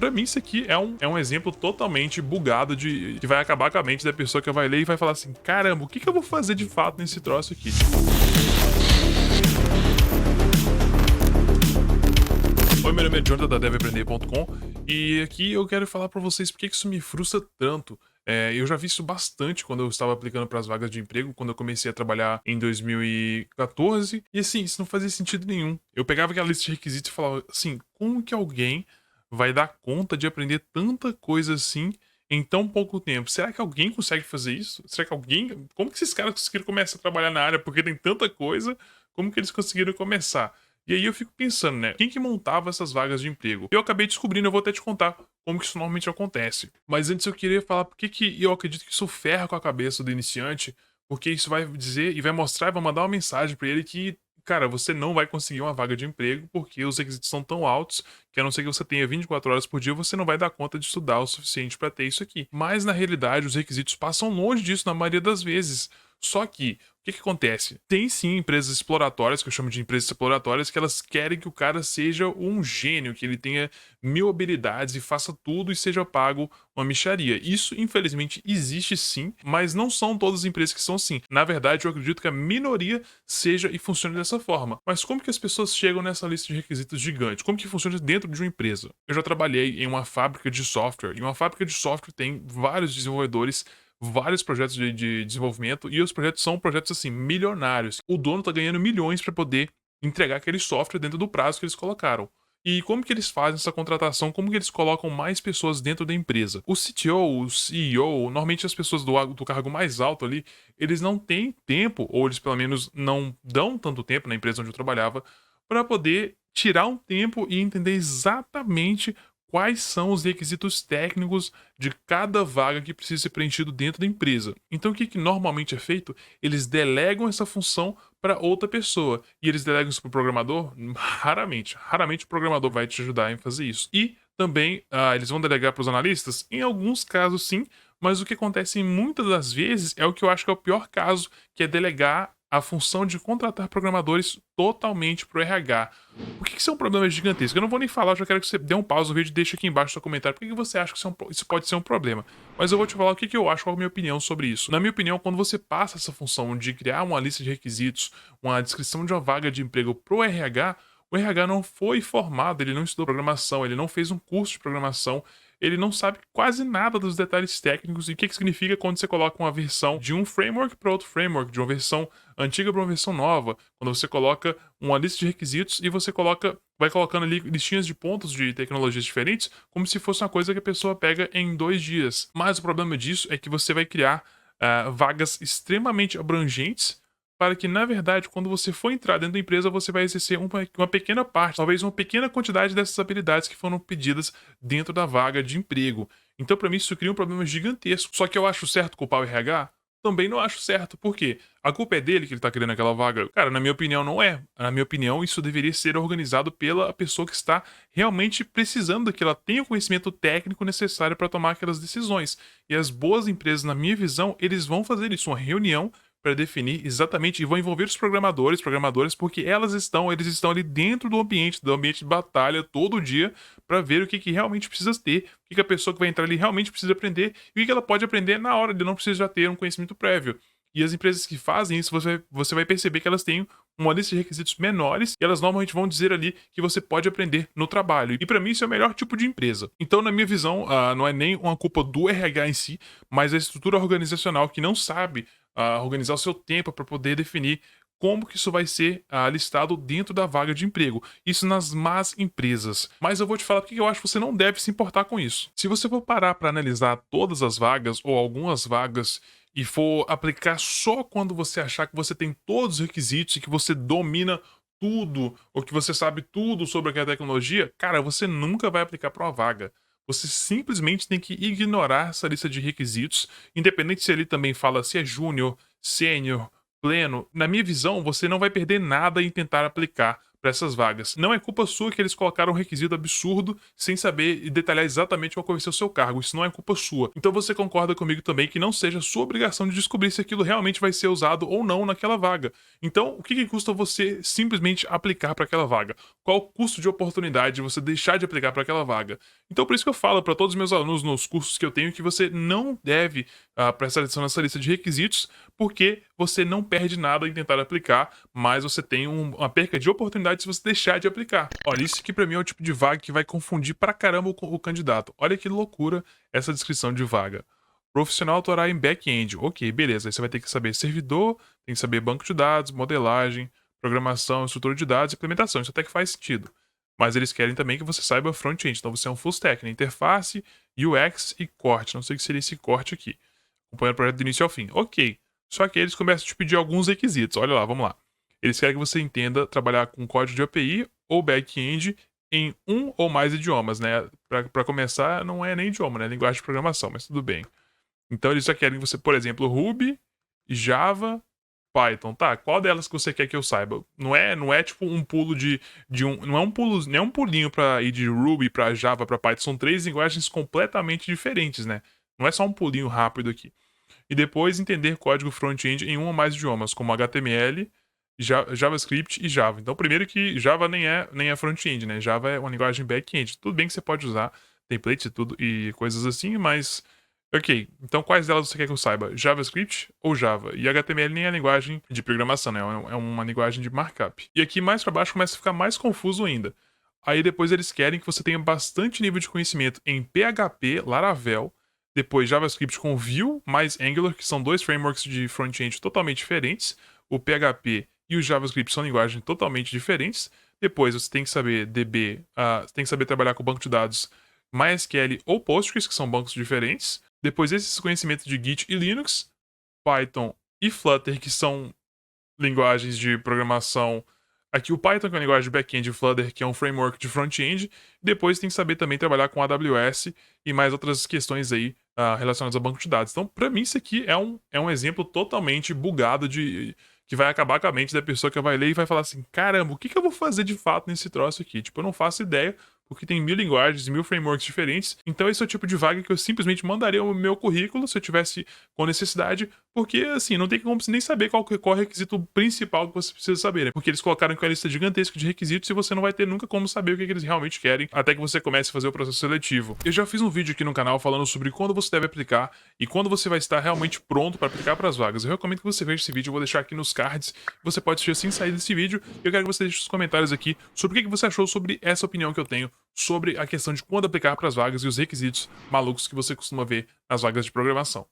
Pra mim, isso aqui é um exemplo totalmente bugado de que vai acabar com a mente da pessoa que vai ler e vai falar assim: caramba, o que eu vou fazer de fato nesse troço aqui? Oi, meu nome é Jonathan da devaprender.com e aqui eu quero falar pra vocês porque que isso me frustra tanto. Eu já vi isso bastante quando eu estava aplicando para as vagas de emprego, quando eu comecei a trabalhar em 2014, e assim, isso não fazia sentido nenhum. Eu pegava aquela lista de requisitos e falava assim: como que alguém vai dar conta de aprender tanta coisa assim em tão pouco tempo? Será que alguém consegue fazer isso? Será que alguém. Como que esses caras conseguiram começar a trabalhar na área porque tem tanta coisa? Como que eles conseguiram começar? E aí eu fico pensando, né? Quem que montava essas vagas de emprego? Eu acabei descobrindo, eu vou até te contar como que isso normalmente acontece. Mas antes eu queria falar por que que eu acredito que isso ferra com a cabeça do iniciante, porque isso vai dizer e vai mostrar e vai mandar uma mensagem pra ele que, cara, você não vai conseguir uma vaga de emprego porque os requisitos são tão altos que, a não ser que você tenha 24 horas por dia, você não vai dar conta de estudar o suficiente pra ter isso aqui. Mas na realidade, os requisitos passam longe disso na maioria das vezes. Só que o que acontece? Tem sim empresas exploratórias, que eu chamo de empresas exploratórias, que elas querem que o cara seja um gênio, que ele tenha 1000 habilidades e faça tudo e seja pago uma mixaria. Isso, infelizmente, existe sim, mas não são todas as empresas que são assim. Na verdade, eu acredito que a minoria seja e funcione dessa forma. Mas como que as pessoas chegam nessa lista de requisitos gigante? Como que funciona dentro de uma empresa? Eu já trabalhei em uma fábrica de software, e uma fábrica de software tem vários desenvolvedores, vários projetos de desenvolvimento, e os projetos são projetos assim milionários. O dono tá ganhando milhões para poder entregar aquele software dentro do prazo que eles colocaram. E como que eles fazem essa contratação? Como que eles colocam mais pessoas dentro da empresa? O CTO, o CEO, normalmente as pessoas do cargo mais alto ali, eles não têm tempo, ou eles pelo menos não dão tanto tempo na empresa onde eu trabalhava, para poder tirar um tempo e entender exatamente quais são os requisitos técnicos de cada vaga que precisa ser preenchido dentro da empresa. Então, o que normalmente é feito? Eles delegam essa função para outra pessoa. E eles delegam isso para o programador? Raramente. Raramente o programador vai te ajudar em fazer isso. E também eles vão delegar para os analistas? Em alguns casos, sim. Mas o que acontece muitas das vezes é o que eu acho que é o pior caso, que é delegar a função de contratar programadores totalmente para o RH. Por que isso é um problema gigantesco? Eu não vou nem falar, eu já quero que você dê um pause no vídeo e deixe aqui embaixo no seu comentário por que você acha que isso pode ser um problema. Mas eu vou te falar o que eu acho, qual é a minha opinião sobre isso. Na minha opinião, quando você passa essa função de criar uma lista de requisitos, uma descrição de uma vaga de emprego pro RH, o RH não foi formado, ele não estudou programação, ele não fez um curso de programação, ele não sabe quase nada dos detalhes técnicos e o que significa quando você coloca uma versão de um framework para outro framework, de uma versão antiga para uma versão nova, quando você coloca uma lista de requisitos e você vai colocando ali listinhas de pontos de tecnologias diferentes, como se fosse uma coisa que a pessoa pega em 2 dias. Mas o problema disso é que você vai criar vagas extremamente abrangentes para que, na verdade, quando você for entrar dentro da empresa, você vai exercer uma pequena parte, talvez uma pequena quantidade dessas habilidades que foram pedidas dentro da vaga de emprego. Então, para mim, isso cria um problema gigantesco. Só que eu acho certo culpar o RH? Também não acho certo. Por quê? A culpa é dele que ele tá criando aquela vaga? Cara, na minha opinião, não é. Na minha opinião, isso deveria ser organizado pela pessoa que está realmente precisando que ela tenha o conhecimento técnico necessário para tomar aquelas decisões. E as boas empresas, na minha visão, eles vão fazer isso, uma reunião para definir exatamente e vão envolver os programadoras, porque eles estão ali dentro do ambiente de batalha todo dia para ver o que realmente precisa ter, o que a pessoa que vai entrar ali realmente precisa aprender e o que ela pode aprender na hora, ele não precisa já ter um conhecimento prévio. E as empresas que fazem isso, você vai perceber que elas têm uma lista de requisitos menores e elas normalmente vão dizer ali que você pode aprender no trabalho. E para mim isso é o melhor tipo de empresa. Então, na minha visão, não é nem uma culpa do RH em si, mas a estrutura organizacional que não sabe organizar o seu tempo para poder definir como que isso vai ser listado dentro da vaga de emprego. Isso nas más empresas. Mas eu vou te falar porque eu acho que você não deve se importar com isso. Se você for parar para analisar todas as vagas ou algumas vagas e for aplicar só quando você achar que você tem todos os requisitos e que você domina tudo ou que você sabe tudo sobre aquela tecnologia, cara, você nunca vai aplicar para uma vaga. Você simplesmente tem que ignorar essa lista de requisitos, independente se ele também fala se é júnior, sênior, pleno. Na minha visão, você não vai perder nada em tentar aplicar, para essas vagas. Não é culpa sua que eles colocaram um requisito absurdo sem saber e detalhar exatamente qual vai ser o seu cargo. Isso não é culpa sua. Então você concorda comigo também que não seja sua obrigação de descobrir se aquilo realmente vai ser usado ou não naquela vaga. Então, o que custa você simplesmente aplicar para aquela vaga? Qual o custo de oportunidade de você deixar de aplicar para aquela vaga? Então, por isso que eu falo para todos os meus alunos nos cursos que eu tenho que você não deve prestar atenção nessa lista de requisitos, porque você não perde nada em tentar aplicar, mas você tem uma perca de oportunidade se você deixar de aplicar. Olha, isso aqui para mim é o tipo de vaga que vai confundir pra caramba o candidato. Olha que loucura essa descrição de vaga. Profissional atuará em back-end. Ok, beleza. Aí você vai ter que saber servidor, tem que saber banco de dados, modelagem, programação, estrutura de dados e implementação. Isso até que faz sentido. Mas eles querem também que você saiba front-end. Então você é um full stack, né? Interface, UX e corte. Não sei o que seria esse corte aqui. Acompanhando o projeto do início ao fim. Ok. Só que eles começam a te pedir alguns requisitos. Olha lá, vamos lá. Eles querem que você entenda trabalhar com código de API ou back-end em um ou mais idiomas, né? Para começar, não é nem idioma, né? É linguagem de programação, mas tudo bem. Então eles já querem que você, por exemplo, Ruby, Java, Python, tá? Qual delas que você quer que eu saiba? Não é tipo um pulo não é um pulo, nem um pulinho para ir de Ruby para Java para Python, são três linguagens completamente diferentes, né? Não é só um pulinho rápido aqui. E depois entender código front-end em um ou mais idiomas, como HTML, JavaScript e Java. Então, primeiro que Java nem é front-end, né? Java é uma linguagem back-end. Tudo bem que você pode usar templates e tudo e coisas assim, mas ok, então quais delas você quer que eu saiba? JavaScript ou Java? E HTML nem é linguagem de programação, né? É uma linguagem de markup. E aqui mais para baixo começa a ficar mais confuso ainda. Aí depois eles querem que você tenha bastante nível de conhecimento em PHP, Laravel, depois JavaScript com Vue mais Angular, que são dois frameworks de front-end totalmente diferentes. O PHP e o JavaScript são linguagens totalmente diferentes. Depois você tem que saber DB, você tem que saber trabalhar com banco de dados MySQL ou Postgres, que são bancos diferentes. Depois esses conhecimentos de Git e Linux, Python e Flutter, que são linguagens de programação. Aqui o Python, que é uma linguagem de back-end, e o Flutter, que é um framework de front-end. Depois tem que saber também trabalhar com AWS e mais outras questões aí relacionadas ao banco de dados. Então, para mim, isso aqui é um exemplo totalmente bugado de que vai acabar com a mente da pessoa que vai ler e vai falar assim: caramba, o que eu vou fazer de fato nesse troço aqui? Tipo, eu não faço ideia, porque tem 1000 linguagens, 1000 frameworks diferentes. Então, esse é o tipo de vaga que eu simplesmente mandaria o meu currículo se eu tivesse com necessidade, porque assim, não tem como você nem saber qual é o requisito principal que você precisa saber, né? Porque eles colocaram aqui uma lista gigantesca de requisitos e você não vai ter nunca como saber o que eles realmente querem até que você comece a fazer o processo seletivo. Eu já fiz um vídeo aqui no canal falando sobre quando você deve aplicar e quando você vai estar realmente pronto para aplicar para as vagas. Eu recomendo que você veja esse vídeo, eu vou deixar aqui nos cards. Você pode assistir assim sair desse vídeo. Eu quero que você deixe nos comentários aqui sobre o que você achou sobre essa opinião que eu tenho sobre a questão de quando aplicar para as vagas e os requisitos malucos que você costuma ver nas vagas de programação.